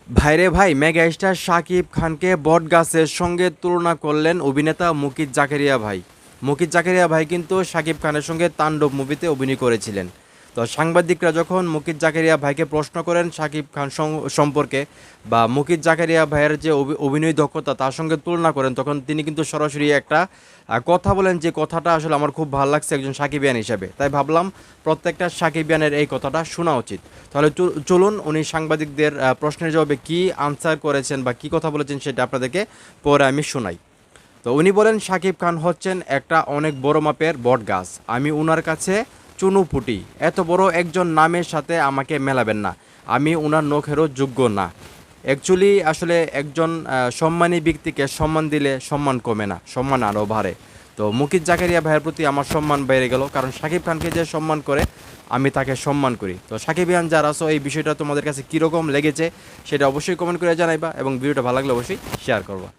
ভাইরে ভাই, mega star Shakib খানকে বটগাছের সঙ্গে তুলনা করলেন অভিনেতা মুকিত জাকেরিয়া ভাই। মুকিত জাকেরিয়া ভাই কিন্তু শাকিব খানের সঙ্গে তাণ্ডব মুভিতে অভিনয় করেছিলেন। তো সাংবাদিকরা যখন মুকিত জাকেরিয়া ভাইকে প্রশ্ন করেন শাকিব খান সম্পর্কে বা মুকিত জাকেরিয়া ভাইয়ের যে অভিনয় দক্ষতা তার সঙ্গে তুলনা করেন, তখন তিনি কিন্তু সরাসরি একটা কথা বলেন, যে কথাটা আসলে আমার খুব ভালো লাগছে একজন সাকিবিয়ান হিসেবে। তাই ভাবলাম প্রত্যেকটা সাকিবিয়ানের এই কথাটা শোনা উচিত। তাহলে চলুন উনি সাংবাদিকদের প্রশ্নের জবাবে কি আনসার করেছেন বা কি কথা বলেছেন সেটা আপনাদেরকে পরে আমি শোনাই। তো উনি বলেন, শাকিব খান হচ্ছেন একটা অনেক বড় মাপের বট গাছ। আমি উনার কাছে চুনু পুটি। এত বড় একজন নামের সাথে আমাকে মেলাবেন না। আমি উনার নখেরও যোগ্য না। অ্যাকচুয়ালি আসলে একজন সম্মানী ব্যক্তিকে সম্মান দিলে সম্মান কমে না, সম্মান আরও বাড়ে। তো মুকিত জাকারিয়া ভাইয়ের প্রতি আমার সম্মান বেড়ে গেল, কারণ শাকিব খানকে যে সম্মান করে আমি তাকে সম্মান করি। তো সাকিবিয়ান যারা আছো, এই বিষয়টা তোমাদের কাছে কীরকম লেগেছে সেটা অবশ্যই কমেন্ট করে জানাইবা, এবং ভিডিওটা ভালো লাগলে অবশ্যই শেয়ার করবা।